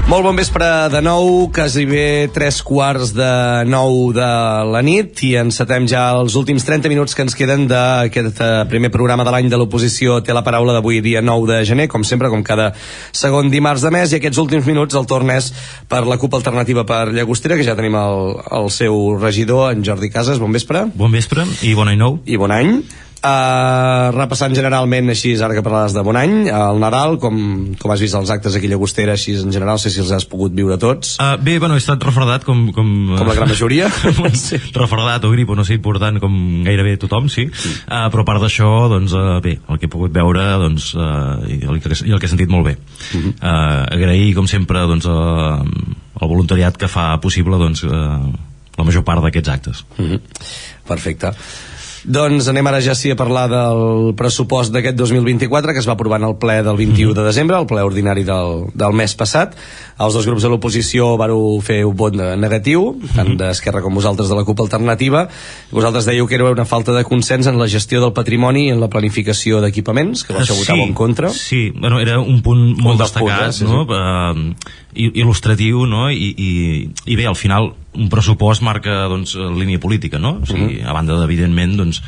Molt bon vespre de nou, quasi bé 3:15 de la nit, i encetem ja els últims 30 minuts que ens queden d'aquest primer programa de l'any de l'oposició Té la Paraula d'avui, dia 9 de gener, com sempre, com cada segon dimarts de mes, i aquests últims minuts el torn és per la CUP Alternativa per Llagostera, que ja tenim el seu regidor, en Jordi Casas. Bon vespre. Bon vespre i bon any nou. I bon any. Repassant generalment així, ara que parlaràs de bon any, el Nadal, com has vist els actes aquí a Llagostera, així en general, no sé si els has pogut viure tots. Bé, he estat refredat com la gran majoria. Sí. Refredat o grip o no sé, important com gairebé tothom, sí. Però a part d'això, doncs, bé, el que he pogut veure, doncs, i el que he sentit molt bé. Agrair, com sempre, doncs, el voluntariat que fa possible, doncs, la major part d'aquests actes. Perfecte. Doncs anem ara ja sí a parlar del pressupost d'aquest 2024, que es va aprovar en el ple del 21 de desembre, el ple ordinari del mes passat. Els dos grups de l'oposició vareu fer un vot negatiu, tant d'Esquerra com vosaltres de la CUP Alternativa. Vosaltres dèieu que era una falta de consens en la gestió del patrimoni i en la planificació d'equipaments, que això votava en contra. Sí, bueno, era un punt molt destacat, no? Il·lustratiu, no? I bé, al final un pressupost marca, doncs, línia política, no? O sigui, a banda d'evidentment, doncs,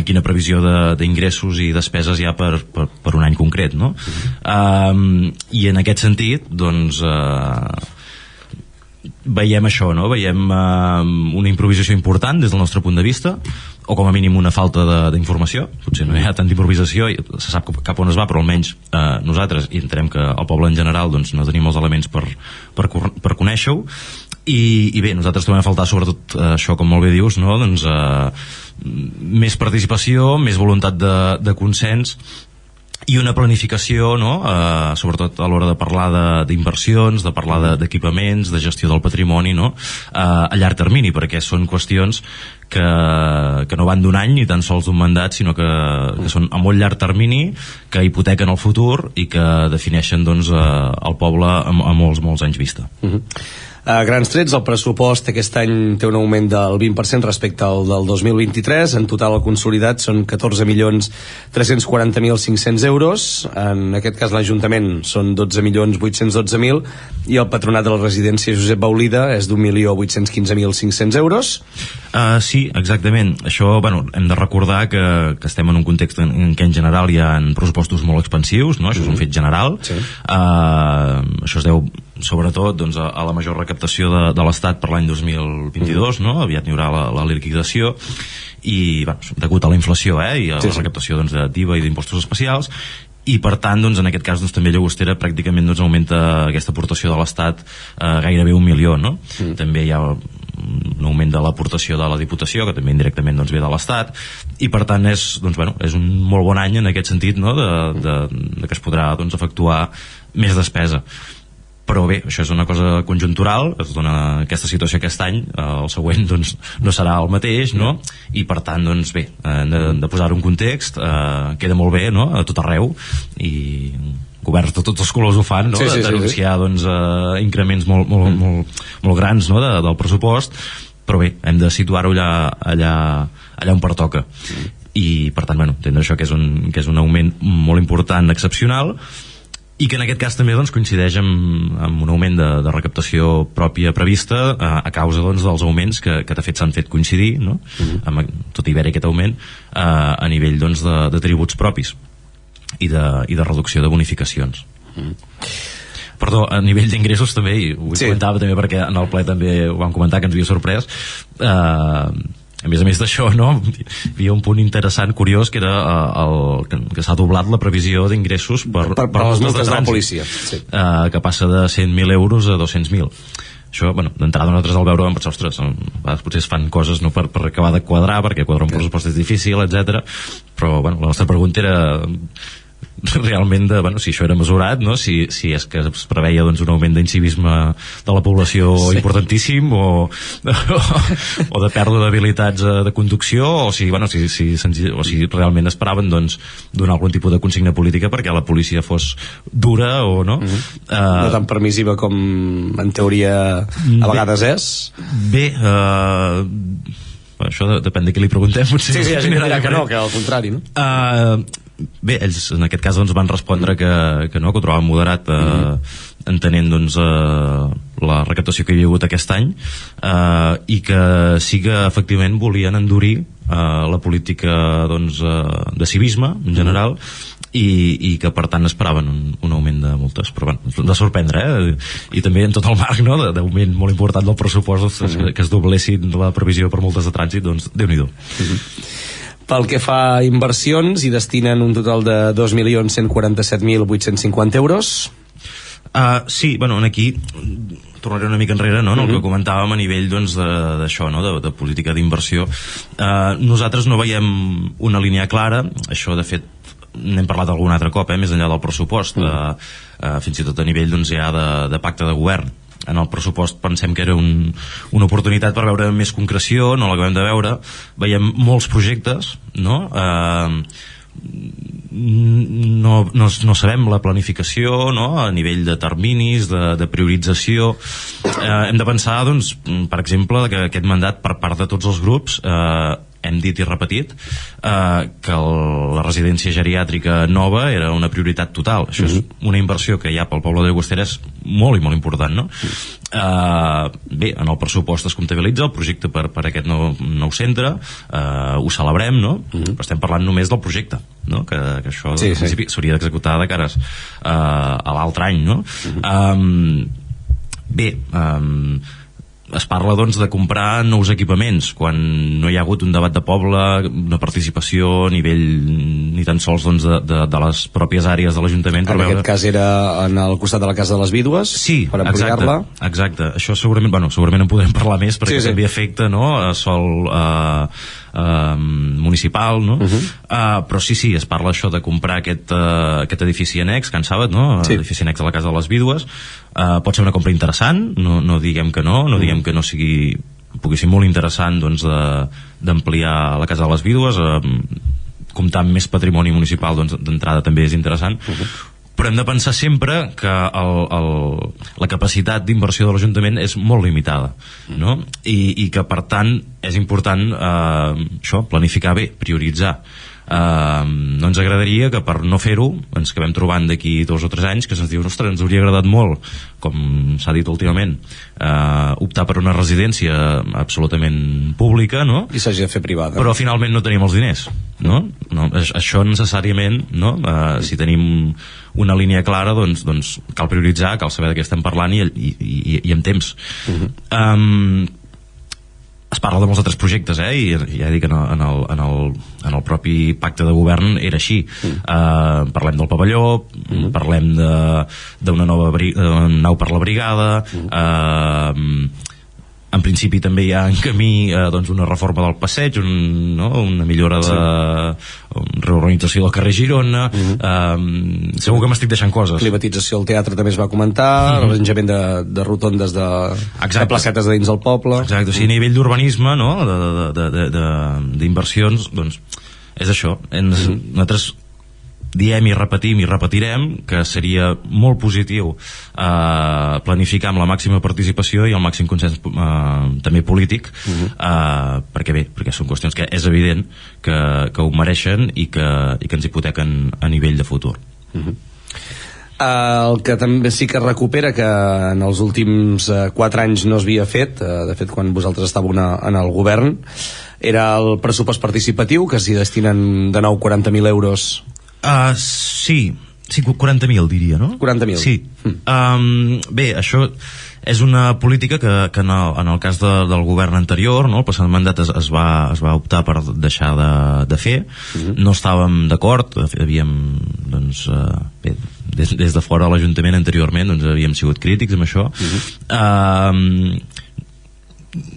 quina previsió d'ingressos i despeses hi ha per un any concret, no? I en aquest sentit, doncs, veiem això, no? Veiem una improvisació important des del nostre punt de vista, o com a mínim una falta d'informació. Potser no hi ha tanta improvisació i se sap cap on es va, però almenys nosaltres, i entenem que el poble en general, doncs, no tenim els elements per conèixer-ho. I bé, nosaltres trobem a faltar sobretot això, com molt bé dius, no? Doncs, més participació, més voluntat de consens i una planificació, no? Sobretot a l'hora de parlar d'inversions, de parlar d'equipaments, de gestió del patrimoni, no? A llarg termini, perquè són qüestions que no van d'un any ni tan sols d'un mandat, sinó que són a molt llarg termini, que hipotequen el futur i que defineixen, doncs, el poble a molts anys vista. A grans trets, el pressupost aquest any té un augment del 20% respecte al del 2023. En total, el consolidat són 14.340.500 euros. En aquest cas, l'Ajuntament són 12.812.000 i el Patronat de la Residència Josep Baulida és d'1.815.500 euros. Sí, exactament. Això, bueno, hem de recordar que estem en un context en què en general hi ha pressupostos molt expansius, no? Això és un fet general. Sí. Això es deu sobretot, doncs, a la major recaptació de l'Estat per l'any 2022, no? Aviat n'hi haurà la liquidació i, bueno, degut a la inflació, i a la recaptació, doncs, d'IVA i d'impostos especials, i per tant, doncs, en aquest cas, doncs, també Llagostera pràcticament, doncs, augmenta aquesta aportació de l'Estat gairebé 1 milió, no? També hi ha un augment de l'aportació de la Diputació, que també indirectament, doncs, ve de l'Estat, i per tant és, doncs, bueno, és un molt bon any en aquest sentit, no? de que es podrà, doncs, efectuar més despesa. Però bé, això és una cosa conjuntural, es dona aquesta situació aquest any, el següent, doncs, no serà el mateix, no? I per tant, doncs, bé, hem de posar-ho en context, queda molt bé, no?, a tot arreu, i governs de tots els colors ho fan, no?, d'anunciar, doncs, increments molt grans, no?, del pressupost, però bé, hem de situar-ho allà on pertoca. I per tant, bueno, entendre això que és un augment molt important, excepcional, i que en aquest cas també, doncs, coincideix amb un augment de recaptació pròpia prevista a causa, doncs, dels augments que de fet s'han fet coincidir, no? Tot i haver-hi aquest augment a nivell, doncs, de tributs propis i de reducció de bonificacions. Perdó, a nivell d'ingressos també, i ho comentava també perquè en el ple també ho vam comentar, que ens havia sorprès, a més d'això, no, hi havia un punt interessant, curiós, que era que s'ha doblat la previsió d'ingressos per les multes de la policia, que passa de 100.000 euros a 200.000. Això, bueno, d'entrada nosaltres al veure vam pensar, ostres, potser es fan coses, no, per acabar de quadrar, perquè quadrar un pressupost és difícil, etc. Però, bueno, la nostra pregunta era realment si això era mesurat, no? Si és que es preveia, doncs, un augment d'incivisme de la població importantíssim o de pèrdua d'habilitats de conducció, o si realment esperaven, doncs, donar algun tipus de consigna política perquè la policia fos dura o no. No tan permissiva com en teoria a vegades és. Bé, això depèn de qui li preguntem. Sí, hi ha gent que dirà que no, que al contrari, no? Bé, ells en aquest cas, doncs, van respondre que no, que ho trobaven moderat entenent doncs, la recaptació que hi ha hagut aquest any, i que sí que efectivament volien endurir la política doncs, de civisme en general, i que per tant esperaven un augment de multes, però bueno, de sorprendre, i també en tot el marc, no, d'augment molt important del pressupost, que es doblessin la previsió per multes de trànsit, doncs Déu-n'hi-do. Pel que fa a inversions, hi destinen un total de 2.147.850 euros. Sí, bueno, aquí tornaré una mica enrere, no? En el que comentàvem a nivell doncs, d'això, no? de política d'inversió. Nosaltres no veiem una línia clara, això de fet n'hem parlat algun altre cop, més enllà del pressupost, fins i tot a nivell doncs, ja de pacte de govern. En el pressupost pensem que era una oportunitat per veure més concreció, no l'acabem de veure, veiem molts projectes, no? No sabem la planificació, no? A nivell de terminis, de priorització. Hem de pensar, doncs, per exemple, que aquest mandat per part de tots els grups, hem dit i repetit que la residència geriàtrica nova era una prioritat total. Això és una inversió que ja pel poble de Llagostera és molt i molt important, no? Bé, en el pressupost es comptabilitza el projecte per aquest nou centre, ho celebrem, no? Però estem parlant només del projecte, no? Que això en principi s'hauria d'executar de cares a l'altre any, no? Bé, es parla doncs de comprar nous equipaments quan no hi ha hagut un debat de poble, una participació a nivell ni tan sols doncs, de les pròpies àrees de l'Ajuntament. En aquest cas era en el costat de la Casa de les Vídues, per ampliar-la. Exacte, això segurament en podrem parlar més perquè també afecta, no, a sol municipal, no? Però sí, es parla això de comprar aquest edifici annex, Can Sàbat, no? Edifici annex a la Casa de les Vídues. Pot ser una compra interessant, no diguem que no diguem que no pugui ser molt interessant doncs, d'ampliar la Casa de les Vídues, comptar amb més patrimoni municipal doncs, d'entrada també és interessant, però hem de pensar sempre que la capacitat d'inversió de l'Ajuntament és molt limitada, no? I que per tant és important això, planificar bé, prioritzar. No ens agradaria que per no fer-ho ens acabem trobant d'aquí 2 o 3 anys que se'ns diu, ostres, ens hauria agradat molt, com s'ha dit últimament, optar per una residència absolutament pública, no? I s'hagi de fer privada. Però finalment no tenim els diners, no? Això necessàriament, no? Si tenim una línia clara, doncs cal prioritzar, cal saber de què estem parlant i amb temps. Es parla de molts altres projectes, i ja dic, en el propi pacte de govern era així. Parlem del pavelló, parlem d'una nova nau per la brigada, en principi també hi ha en camí una reforma del passeig, una millora de reorganització del carrer Girona, segur que m'estic deixant coses. Climatització al teatre també es va comentar, l'arranjament de rotondes de placetes de dins del poble. Exacte, o sigui, a nivell d'urbanisme, d'inversions, doncs és això. Nosaltres diem i repetim i repetirem que seria molt positiu planificar amb la màxima participació i el màxim consens també polític, perquè són qüestions que és evident que ho mereixen i que ens hipotequen a nivell de futur. El que també sí que recupera, que en els últims 4 anys no s'havia fet, de fet quan vosaltres estàveu en el govern, era el pressupost participatiu, que s'hi destinen de nou 40.000 euros. Sí, 40.000 diria, no? 40.000. Sí. Bé, això és una política que en el cas del govern anterior, no, el passat mandat es va optar per deixar de fer. No estàvem d'acord, havíem doncs, bé, des de fora de l'Ajuntament anteriorment doncs, havíem sigut crítics amb això.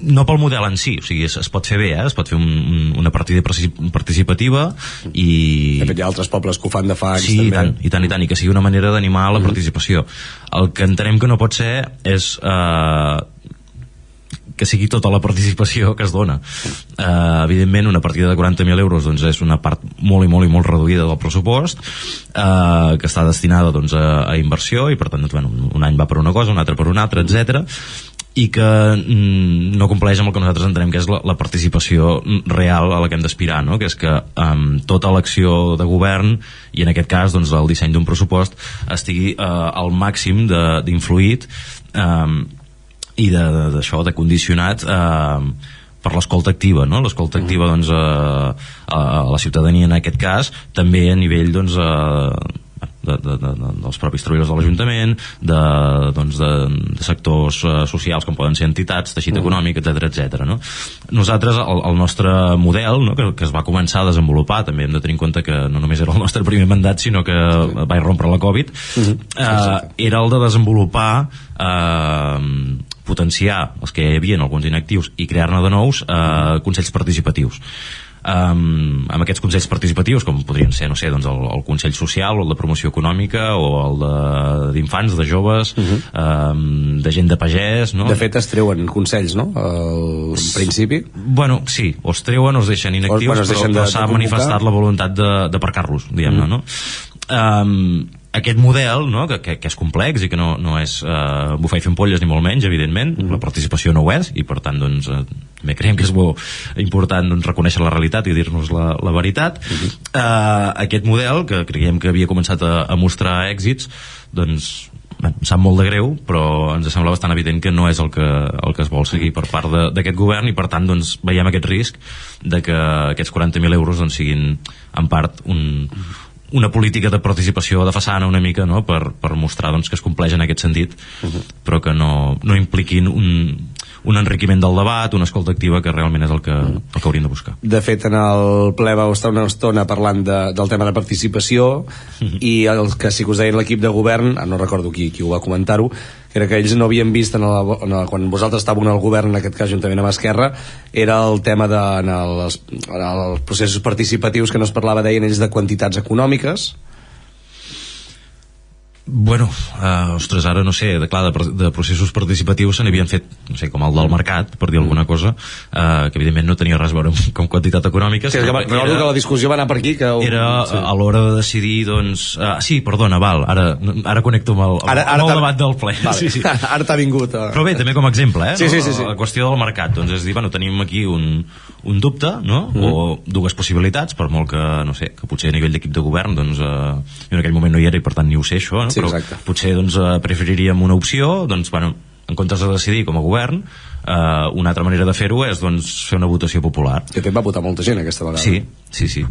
No pel model en si, o sigui, es pot fer bé, es pot fer una partida participativa i... De fet, hi ha altres pobles que ho fan de fa anys, sí, també. I tant, i que sigui una manera d'animar la participació. El que entenem que no pot ser és que sigui tota la participació que es dona. Evidentment, una partida de 40.000 euros doncs, és una part molt i molt i molt reduïda del pressupost, que està destinada doncs, a inversió, i per tant, un any va per una cosa, un altre per una altra, etc. i que no compleix amb el que nosaltres entenem que és la participació real a la que hem d'aspirar, no? Que és que tota l'acció de govern i en aquest cas doncs, el disseny d'un pressupost estigui al màxim d'influït i d'això, de condicionat per l'escolta activa, no? L'escolta activa doncs, a la ciutadania en aquest cas, també a nivell doncs, dels propis treballadors de l'Ajuntament, de sectors socials com poden ser entitats, teixit econòmic, etc. No? Nosaltres, el nostre model, no? que es va començar a desenvolupar, també hem de tenir en compte que no només era el nostre primer mandat, sinó que va irrompre la Covid, era el de desenvolupar, potenciar els que hi havia, alguns inactius, i crear-ne de nous consells participatius. Amb aquests consells participatius, com podrien ser, no sé, doncs el Consell Social, o el de Promoció Econòmica, o el d'infants, de joves, de gent de pagès, no? De fet es treuen consells, no? En principi. Bueno, sí, o es treuen o es deixen inactius, però s'ha manifestat la voluntat d'aparcar-los, diguem-ne, no? Aquest model, no, que és complex i que no és bufar i fer ampolles ni molt menys, evidentment, la participació no ho és, i per tant doncs, també creiem que és important doncs, reconèixer la realitat i dir-nos la veritat. Aquest model, que creiem que havia començat a mostrar èxits, doncs em sap molt de greu, però ens sembla bastant evident que no és el que es vol seguir per part d'aquest govern, i per tant doncs, veiem aquest risc de que aquests 40.000 euros doncs, siguin en part una política de participació de façana una mica, no? per mostrar doncs, que es compleix en aquest sentit, però que no impliquin un enriquiment del debat, una escolta activa, que realment és el que hauríem de buscar. De fet, en el ple vau estar una estona parlant del tema de participació, i el que sí que us deien l'equip de govern, no recordo qui ho va comentar-ho, que era que ells no havien vist quan vosaltres estàveu en el govern, en aquest cas juntament amb Esquerra, era el tema en els processos participatius que no es parlava, deien ells, de quantitats econòmiques. Bueno, ostres, ara no sé, de processos participatius se n'havien fet, no sé, com el del mercat, per dir alguna cosa, que evidentment no tenia res a veure amb quantitat econòmica. Sí, recordo que la discussió va anar per aquí. Era a l'hora de decidir, doncs... sí, perdona, val, ara connecto amb el debat del ple. Vale. Sí. Ara t'ha vingut. Però bé, també com a exemple, Sí. La qüestió del mercat, doncs és dir, bueno, tenim aquí un dubte, no? O dues possibilitats, per molt que, no sé, que potser a nivell d'equip de govern, doncs, jo en aquell moment no hi era i per tant ni ho sé, això, no? Sí, però exacte. Potser doncs, preferiríem una opció, doncs, bueno, en comptes de decidir com a govern, una altra manera de fer-ho és doncs, fer una votació popular. De fet va votar molta gent aquesta vegada. Sí.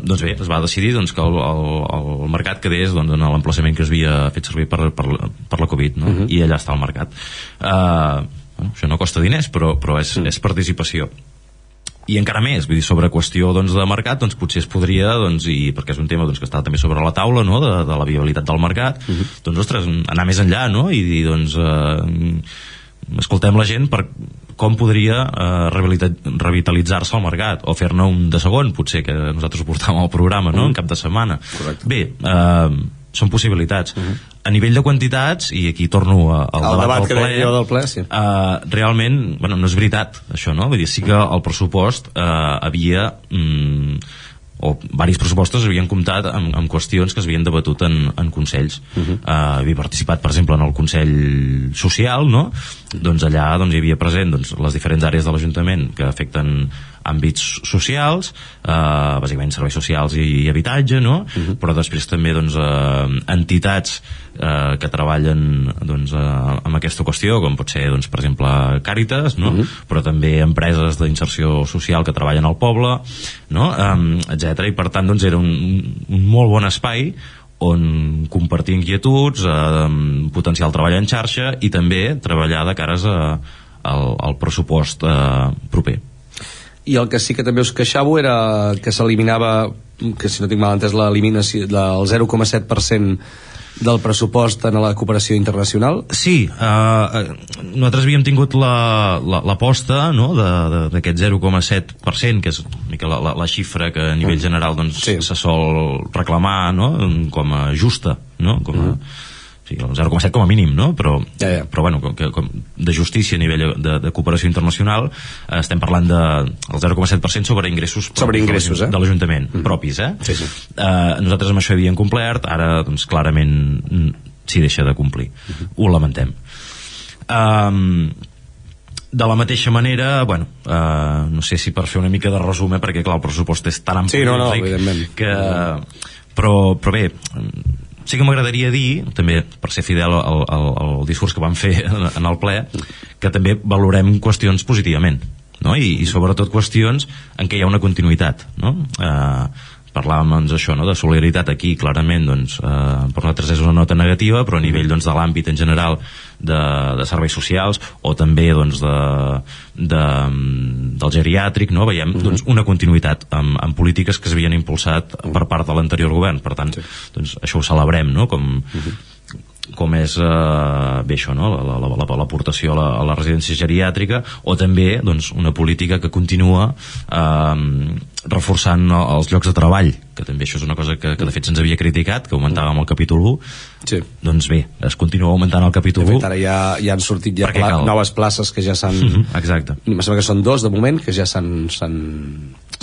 Doncs bé, es va decidir doncs, que el mercat quedés doncs, en l'emplaçament que es havia fet servir per la Covid, no? I allà està el mercat. Bueno, això no costa diners, però és participació. I encara més, vull dir, sobre qüestió doncs, de mercat, doncs potser es podria, doncs, i perquè és un tema doncs, que està també sobre la taula, no? de la viabilitat del mercat, doncs ostres, anar més enllà, no? I dir, doncs, escoltem la gent per com podria revitalitzar-se el mercat, o fer-ne un de segon, potser, que nosaltres ho portàvem al programa, no? En cap de setmana. Correcte. Bé, són possibilitats. A nivell de quantitats, i aquí torno al debat del ple, sí. Realment, bueno, no és veritat això, no? Vull dir, sí que el pressupost havia o diversos pressupostos havien comptat amb qüestions que s'havien debatut en consells. Havia participat, per exemple, en el Consell Social, no? Doncs allà doncs, hi havia present doncs, les diferents àrees de l'Ajuntament que afecten àmbits socials, bàsicament serveis socials i habitatge, no? Però després també doncs, entitats que treballen doncs, amb aquesta qüestió, com pot ser, doncs, per exemple, Càritas, no? Però també empreses d'inserció social que treballen al poble, no? Etc. I per tant doncs, era un molt bon espai on compartir inquietuds, potenciar el treball en xarxa i també treballar de cares al pressupost proper. I el que sí que també us queixàveu era que s'eliminava, que si no tinc mal entès, l'eliminació del 0,7% del pressupost en la cooperació internacional. Sí, nosaltres havíem tingut l'aposta, no?, d'aquest 0,7%, que és una mica la xifra que a nivell general doncs, se sol reclamar, no?, com a justa, no?, com a sí, el 0,7 com a mínim, no? Però bueno, de justícia a nivell de cooperació internacional estem parlant del 0,7% sobre ingressos de l'Ajuntament, propis, Sí. Nosaltres amb això havíem complert, ara doncs clarament s'hi deixa de complir. Ho lamentem. De la mateixa manera, no sé si per fer una mica de resum, perquè clar, el pressupost és tan ampli, evidentment, que... però bé, sí que m'agradaria dir, també per ser fidel al discurs que vam fer en el ple, que també valorem qüestions positivament, no? I sobretot qüestions en què hi ha una continuïtat, no? Parlàvem doncs això, no? De solidaritat aquí clarament doncs, per nosaltres és una nota negativa, però a nivell doncs, de l'àmbit en general de serveis socials o també doncs, del geriàtric, no? Veiem doncs, una continuïtat en polítiques que s'havien impulsat per part de l'anterior govern, per tant doncs, això ho celebrem, no? Com és bé això, no? L'aportació a la residència geriàtrica, o també doncs, una política que continua reforçant els llocs de treball, que també això és una cosa que de fet se'ns havia criticat, que augmentàvem el capítol 1. Sí. Doncs bé, es continua augmentant el capítol 1. De fet, ara ja han sortit noves places que ja s'han... Exacte. Em sembla que són 2 de moment, que ja s'han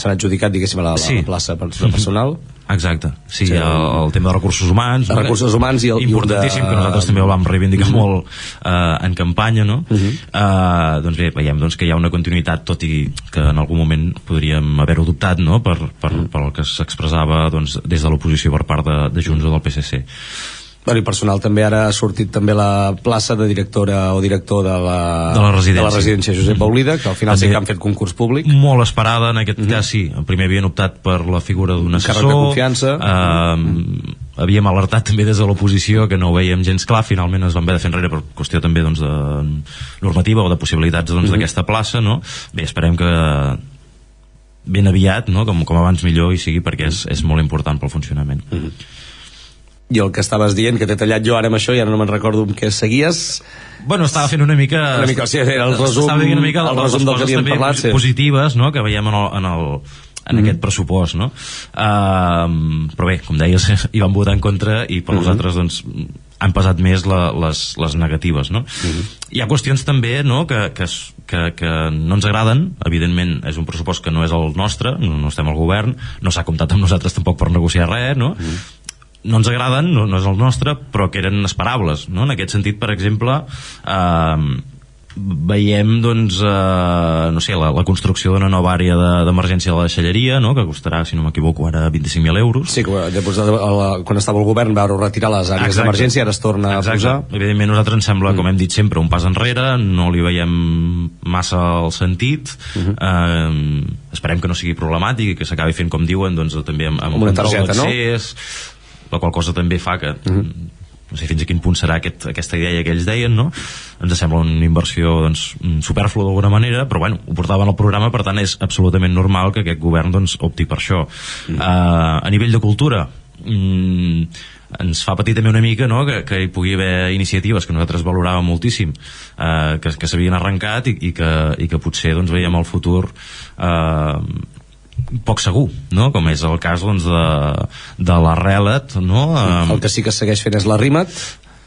adjudicat, diguéssim, a la plaça personal. Exacte, sí, el tema de recursos humans, recursos humans i importantíssim, que nosaltres també ho vam reivindicar molt en campanya, no? Doncs bé, veiem doncs, que hi ha una continuïtat, tot i que en algun moment podríem haver-ho dubtat, no? per el que s'expressava doncs, des de l'oposició per part de Junts o del PSC. I personal també ara ha sortit també la plaça de directora o director de la residència Josep Paulida, que al final sí que han fet concurs públic. Molt esperada, en aquest cas sí. Primer havien optat per la figura d'un assessor. Càrrec de confiança. Havíem alertat també des de l'oposició que no ho veiem gens clar, finalment es van haver de fer enrere per qüestió també doncs, de normativa o de possibilitats doncs, d'aquesta plaça, no? Bé, esperem que ben aviat, no? com abans millor hi sigui, perquè és molt important pel funcionament. I el que estaves dient, que t'he tallat jo ara amb això i ara no me'n recordo amb què seguies. Estava fent una mica sí, era el resum del que havíem parlat, positives, no? Que veiem en aquest pressupost, no? Però bé, com deies, hi van votar en contra i per nosaltres doncs, han pesat més les negatives, no? Hi ha qüestions també, no? que no ens agraden. Evidentment és un pressupost que no és el nostre, no estem al govern, no s'ha comptat amb nosaltres tampoc per negociar res, no? No ens agraden, no és el nostre, però que eren esperables, no? En aquest sentit, per exemple, veiem doncs, no sé, la construcció d'una nova àrea d'emergència de la deixalleria, no? Que costarà, si no m'equivoco, ara 25.000 euros. Sí, quan estava el govern va retirar les àrees d'emergència, ara es torna a posar. Evidentment, a nosaltres ens sembla, com hem dit sempre, un pas enrere, no li veiem massa el sentit. Esperem que no sigui problemàtic i que s'acabi fent, com diuen, doncs, també amb una targeta, no? La qual cosa també fa que no sé fins a quin punt serà aquesta idea que ells deien, no? Ens sembla una inversió doncs, supèrflua d'alguna manera, però bueno, ho portaven al programa, per tant és absolutament normal que aquest govern doncs, opti per això. A nivell de cultura ens fa patir també una mica, no? que hi pugui haver iniciatives que nosaltres valoràvem moltíssim, que s'havien arrencat i que potser doncs, veiem el futur poc segur, no? Com és el cas doncs, de la Relat, no? El que sí que segueix fent és la Rimat.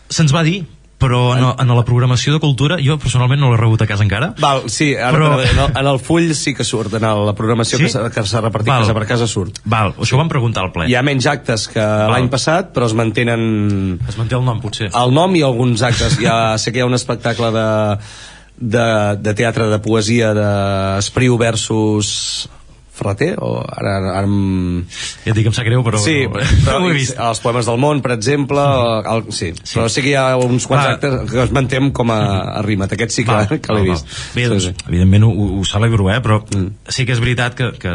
Se'ns va dir, però en la programació de cultura jo personalment no l'he rebut a casa encara. Sí, ara en el full sí que surt, en la programació que s'ha repartit casa per casa surt. Això ho vam preguntar al ple. Hi ha menys actes que l'any passat, però es mantenen... Es manté el nom, potser. El nom i alguns actes. Sé que hi ha un espectacle de teatre de poesia d'Espriu versus... Ferreter, o ara ja et dic, em sap greu, però... Sí, però no els poemes del món, per exemple, sí. Però sí que hi ha uns quants actes que es mantem com a Rimat, aquest sí que l'he vist. Bé, doncs, evidentment ho celebro, però sí que és veritat que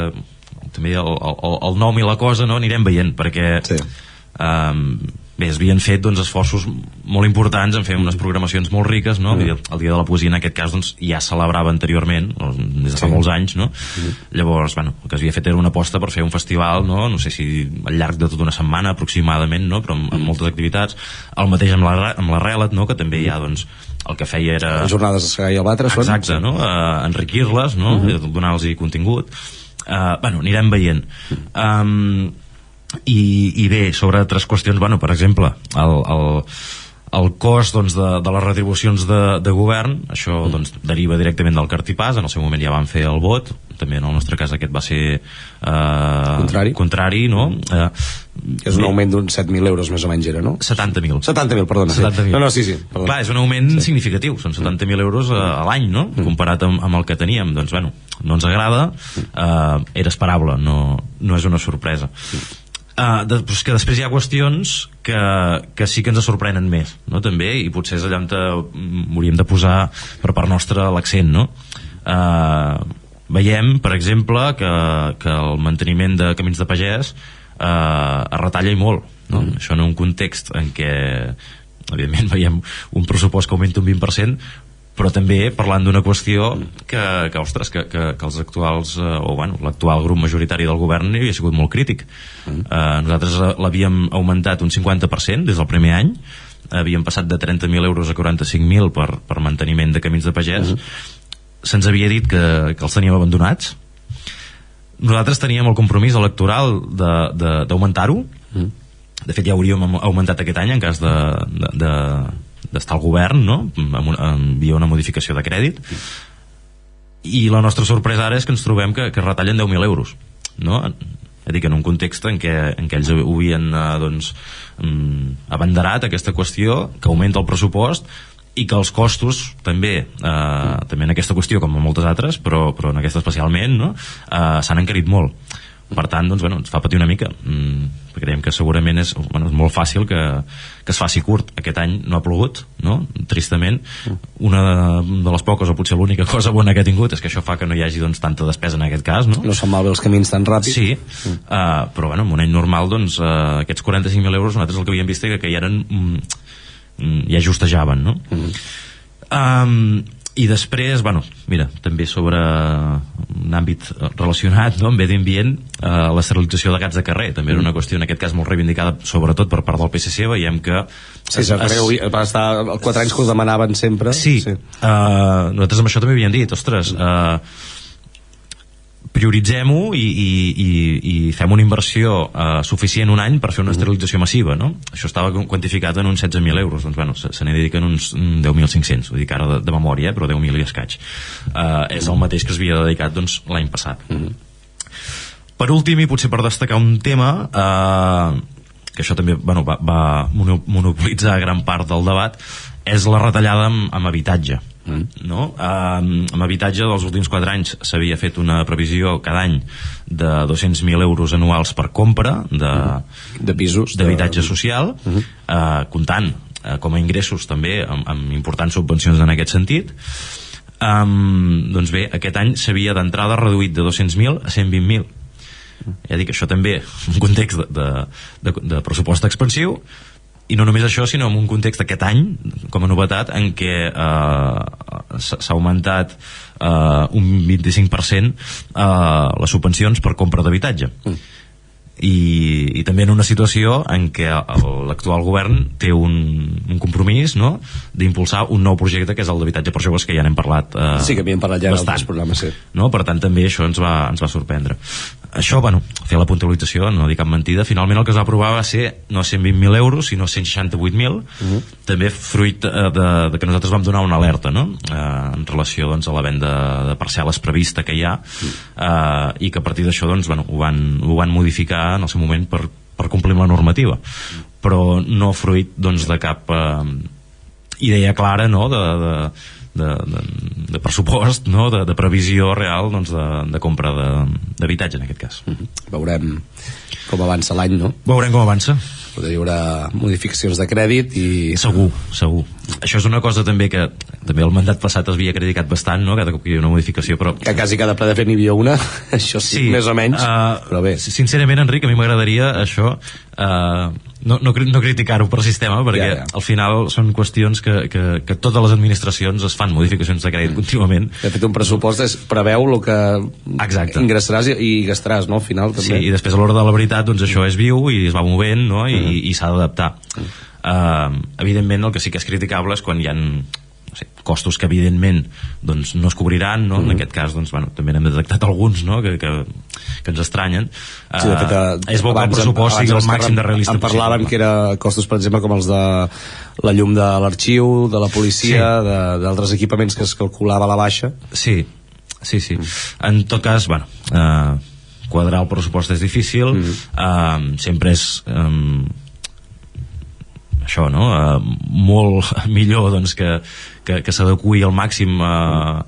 també el nom i la cosa no anirem veient, perquè bé, es havien fet doncs, esforços molt importants en fer unes programacions molt riques, no? El Dia de la Poesia en aquest cas doncs, ja celebrava anteriorment, des de fa molts anys, no? Llavors, bueno, el que s'havia fet era una aposta per fer un festival, no sé si al llarg de tota una setmana aproximadament, no? Però amb moltes activitats, el mateix amb la Relat, no? Que també ja doncs, el que feia era... Les jornades de Segar i Albatre són... Exacte, no? Enriquir-les, no? Donar-los contingut. Bueno, anirem veient. I bé, sobre altres qüestions, bueno, per exemple el cost doncs, de les retribucions de govern, això doncs, deriva directament del Cartipàs, en el seu moment ja van fer el vot, també en el nostre cas aquest va ser contrari, no? És un augment d'uns 7.000 euros més o menys era, no? 70.000. 70.000, perdona. 70.000. No, sí, perdona. Clar, és un augment significatiu, són 70.000 euros a l'any, no? Comparat amb el que teníem. Doncs, bueno, no ens agrada, era esperable, no és una sorpresa. Doncs que després hi ha qüestions que sí que ens sorprenen més, no? També, i potser és allà on hauríem de posar per part nostra l'accent, no? Veiem, per exemple, que el manteniment de camins de pagès es retalla i molt, no? Això en un context en què evidentment veiem un pressupost que augmenta un 20%, però també parlant d'una qüestió que els actuals l'actual grup majoritari del govern hi ha sigut molt crític. Nosaltres l'havíem augmentat un 50% des del primer any, havíem passat de 30.000 euros a 45.000 per manteniment de camins de pagès. Se'ns havia dit que els teníem abandonats. Nosaltres teníem el compromís electoral d'augmentar-ho. De fet ja hauríem augmentat aquest any en cas d'estar al govern, no? Via una modificació de crèdit, i la nostra sorpresa ara és que ens trobem que retallen 10.000 euros, no? És a dir, que en un context en què ells ho havien abanderat aquesta qüestió, que augmenta el pressupost i que els costos també en aquesta qüestió com en moltes altres, però en aquesta especialment, no? S'han encarit molt. Per tant, doncs, ens fa patir una mica. Creiem que segurament és molt fàcil que es faci curt. Aquest any no ha plogut, no? Tristament. Una de les poques, o potser l'única cosa bona que ha tingut és que això fa que no hi hagi tanta despesa en aquest cas, no? No se'n malbé els camins tan ràpid. Sí, però en un any normal, doncs, aquests 45.000 euros nosaltres el que havíem vist que ja eren ja ajustejaven, no? I després, mira, també sobre un àmbit relacionat, no?, amb medi ambient, l'esterilització de gats de carrer també era una qüestió en aquest cas molt reivindicada, sobretot per part del PSC. Veiem que va estar 4 anys que ho demanaven sempre. Sí. Nosaltres amb això també havíem dit, ostres, prioritzem-ho i fem una inversió suficient un any per fer una esterilització massiva, no? Això estava quantificat en uns 16.000 euros, doncs se n'hi dediquen uns 10.500, ho dic ara de memòria, però 10.000 i escaig. És el mateix que es havia dedicat l'any passat. Per últim, i potser per destacar un tema que això també va monopolitzar gran part del debat, és la retallada amb habitatge. No? Amb habitatge dels últims 4 anys s'havia fet una previsió cada any de 200.000 euros anuals per compra de pisos d'habitatge social, comptant com a ingressos també amb importants subvencions en aquest sentit. Doncs bé, aquest any s'havia d'entrada reduït de 200.000 a 120.000. Ja dic, això també en un context de pressupost expansiu. I no només això, sinó en un context aquest any, com a novetat, en què s'ha augmentat un 25% les subvencions per compra d'habitatge. I també en una situació en què l'actual govern té un compromís, no?, d'impulsar un nou projecte que és el d'habitatge per joves, que ja n'hem parlat sí, que havíem parlat ja bastant, en altres programes, sí. No? Per tant, també això ens va sorprendre. Això, fer la puntualització, no dic cap mentida, finalment el que es va aprovar va ser no 120.000 euros, sinó 168.000, també fruit de que nosaltres vam donar una alerta, no?, en relació a la venda de parcel·les prevista que hi ha, i que a partir d'això ho van modificar en el seu moment per complir amb la normativa, però no fruit de cap idea clara, no?, de pressupost, no?, de previsió real de compra d'habitatge en aquest cas. Veurem com avança l'any, no? Veurem com avança. Potser hi haurà modificacions de crèdit i... Segur. Això és una cosa també que també el mandat passat es havia criticat bastant, no?, cada cop que hi havia una modificació, però... Que quasi cada ple de fet n'hi havia una, això sí, més o menys, però bé. Sincerament, Enric, a mi m'agradaria això, no criticar-ho per sistema, perquè al final són qüestions que totes les administracions es fan modificacions de crèdit contínuament. De fet, un pressupost preveu el que ingressaràs i gastaràs, no?, al final també. Sí, i després a l'hora de la veritat, doncs això és viu i es va movent, no?, i s'ha d'adaptar. Evidentment, el que sí que és criticable és quan hi ha costos que evidentment no es cobriran, no? En aquest cas també n'hem detectat alguns, no?, que ens estranyen. Sí, de fet, és bo que el pressupost sigui el màxim de realista possible. En parlaven que era costos, per exemple, com els de la llum de l'arxiu, de la policia, d'altres equipaments que es calculava a la baixa. Sí. En tot cas, quadrar el pressupost és difícil, sempre és això, no? Molt millor doncs, que s'adeqüi al màxim a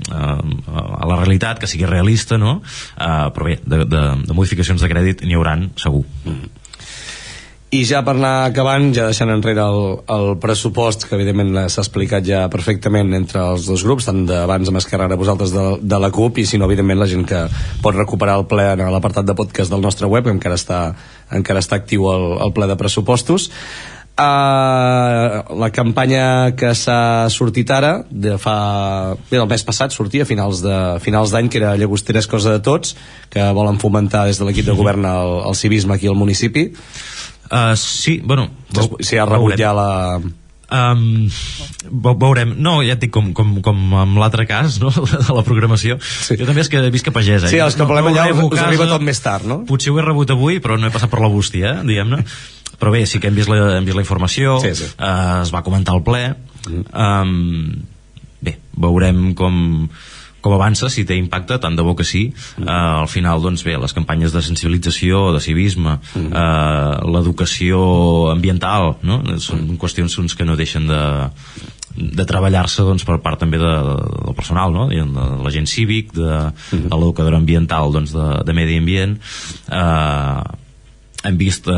la realitat, que sigui realista, no? Però bé, de modificacions de crèdit n'hi hauran segur. I ja per anar acabant, ja deixant enrere el pressupost, que evidentment s'ha explicat ja perfectament entre els dos grups, tant d'abans amb Esquerra, ara vosaltres de la CUP, i si no, evidentment, la gent que pot recuperar el ple en l'apartat de podcast del nostre web, que encara està actiu el ple de pressupostos. La campanya que s'ha sortit ara el mes passat sortia a finals d'any, que era Llagostera és cosa de tots, que volen fomentar des de l'equip de govern el civisme aquí al municipi. Sí, bueno, si ha rebut ja la... veurem. No, ja et dic, com amb l'altre cas, no? De la programació, sí. Jo també és que visc a pagès, sí, els que el problema ja us arriba tot més tard, no? Potser ho he rebut avui, però no he passat per la bústia, diguem-ne. Però bé, sí que hem vist la informació, sí. Es va comentar al ple. Bé, veurem com avança, si té impacte, tant de bo que sí. Al final, doncs bé, les campanyes de sensibilització, de civisme, l'educació ambiental, no? Són qüestions que no deixen de treballar-se, doncs, per part també del personal, no? De l'agent cívic, de l'educadora ambiental, doncs, de medi ambient. Hem vist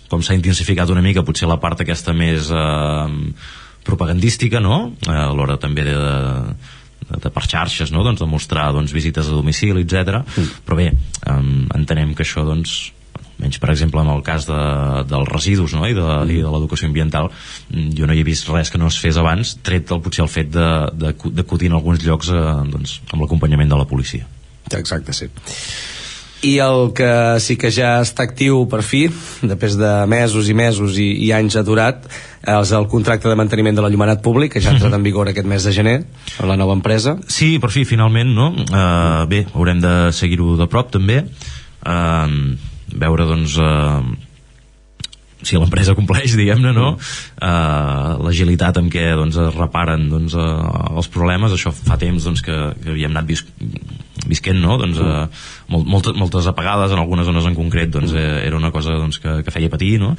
com s'ha intensificat una mica potser la part aquesta més propagandística, no? A l'hora també de per xarxes, no? Doncs de mostrar visites a domicili, etc. Però bé, entenem que això, doncs, menys per exemple en el cas dels residus, no? I de l'educació ambiental, jo no hi he vist res que no es fes abans, tret potser el fet d'acudir en alguns llocs doncs, amb l'acompanyament de la policia. Exacte, sí. I el que sí que ja està actiu per fi, després de mesos i mesos i anys aturat, és el contracte de manteniment de l'enllumenat públic, que ja ha entrat en vigor aquest mes de gener amb la nova empresa. Sí, per fi, finalment, no? Bé, haurem de seguir-ho de prop també, veure doncs si l'empresa compleix, diguem-ne, no? L'agilitat amb què doncs, es reparen doncs, els problemes. Això fa temps doncs, que havíem anat visquent, no? Doncs, moltes apagades en algunes zones en concret, doncs, era una cosa doncs, que feia patir, no?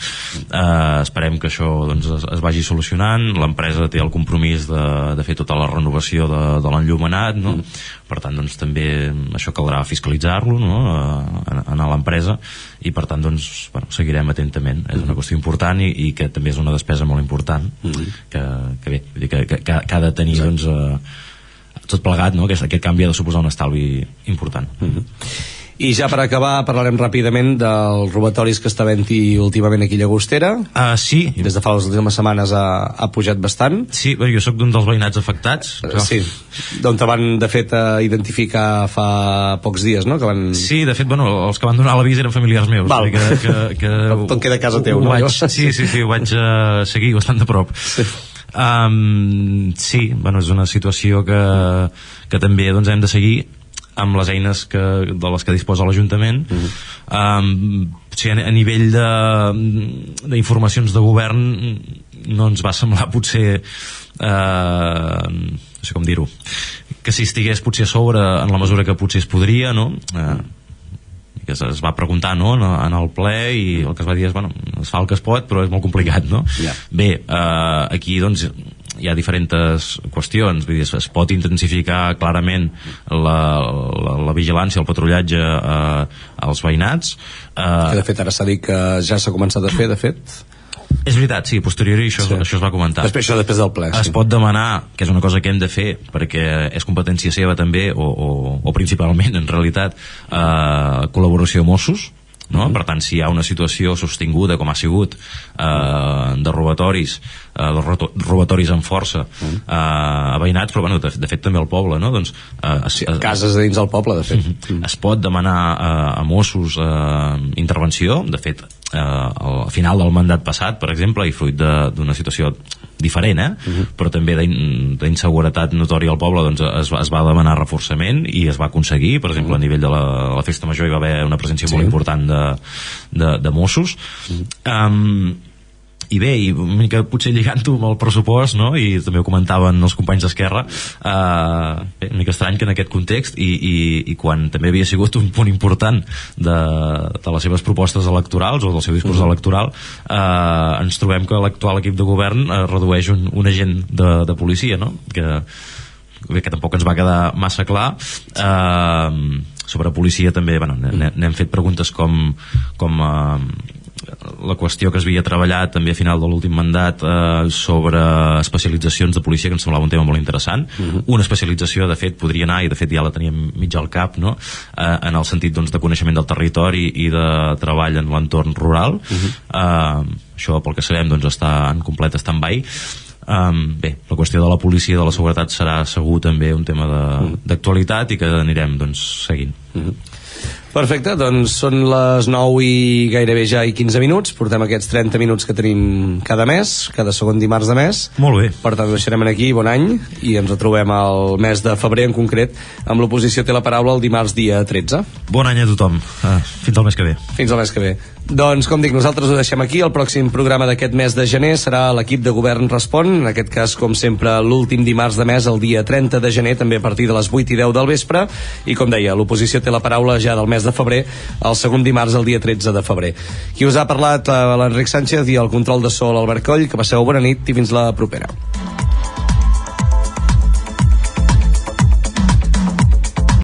Esperem que això doncs, es vagi solucionant. L'empresa té el compromís de fer tota la renovació de l'enllumenat, no? Per tant, doncs, també això caldrà fiscalitzar-lo, no? A l'empresa, i per tant doncs, bueno, seguirem atentament. És una qüestió important i que també és una despesa molt important, que bé, que ha de tenir doncs, tot plegat, no? Aquest canvi ha de suposar un estalvi important. I ja per acabar parlarem ràpidament dels robatoris que està havent-hi últimament aquí a Llagostera. Sí. Des de fa les últimes setmanes ha pujat bastant. Sí, jo sóc d'un dels veïnats afectats. Sí, d'on te van de fet identificar fa pocs dies, no? Sí, de fet, bueno, els que van donar l'avís eren familiars meus. Val. Que tot queda a casa teu, no? Sí, ho vaig seguir bastant de prop. Sí, bueno, és una situació que també doncs, hem de seguir amb les eines de les que disposa l'Ajuntament. Sí, a nivell d'informacions de govern no ens va semblar potser no sé com dir-ho, que si estigués potser a sobre en la mesura que potser es podria, no? Que es va preguntar, no? En el ple, i el que es va dir és, bueno, es fa el que es pot, però és molt complicat, no? Bé, aquí doncs hi ha diferents qüestions, vull dir, es pot intensificar clarament la vigilància, el patrullatge als veïnats. Que de fet ara s'ha dit que ja s'ha començat a fer, de fet. És veritat, sí, posteriori això es va comentar. Després del ple. Es pot demanar, que és una cosa que hem de fer, perquè és competència seva també, o principalment, en realitat, col·laboració amb Mossos, no? Per tant, si hi ha una situació sostinguda com ha sigut de robatoris amb força a veïnats, però bueno, de fet també al poble, no? Doncs, cases dins del poble, de fet. Es pot demanar a Mossos intervenció. De fet, al final del mandat passat, per exemple, i fruit d'una situació diferent, però també d'inseguretat notòria al poble, doncs es va demanar reforçament i es va aconseguir. Per exemple, a nivell de la festa major hi va haver una presència molt important de Mossos. I bé, i una mica potser lligant-ho amb el pressupost, no? I també ho comentaven els companys d'Esquerra, una mica estrany que en aquest context i quan també havia sigut un punt important de les seves propostes electorals o del seu discurs electoral, ens trobem que l'actual equip de govern redueix un agent de policia, no? Que tampoc ens va quedar massa clar. Sobre policia també, bueno, n'hem fet preguntes com la qüestió que es havia treballat també a final de l'últim mandat sobre especialitzacions de policia, que ens semblava un tema molt interessant. Una especialització, de fet, podria anar, i de fet ja la teníem mig al cap, no? En el sentit, doncs, de coneixement del territori i de treball en l'entorn rural. Això, pel que sabem, doncs, està en complet stand-by. Bé, la qüestió de la policia i de la seguretat serà segur també un tema d'actualitat i que anirem, doncs, seguint. Perfecte, doncs són les 9 i gairebé ja i 15 minuts. Portem aquests 30 minuts que tenim cada mes, cada segon dimarts de mes. Molt bé. Per tant, ho deixarem aquí, bon any, i ens retrobem al mes de febrer en concret, amb l'oposició té la paraula el dimarts dia 13. Bon any a tothom. Fins al mes que ve. Fins al mes que ve. Doncs, com dic, nosaltres ho deixem aquí. El pròxim programa d'aquest mes de gener serà l'equip de govern respon, en aquest cas, com sempre, l'últim dimarts de mes, el dia 30 de gener, també a partir de les 8 i 10 del vespre, i com deia, l'oposició té la paraula ja del mes de febrer, el segon dimarts, el dia 13 de febrer. Qui us ha parlat, l'Enric Sánchez, i el control de so, l'Albert Coll. Que passeu bona nit i fins la propera.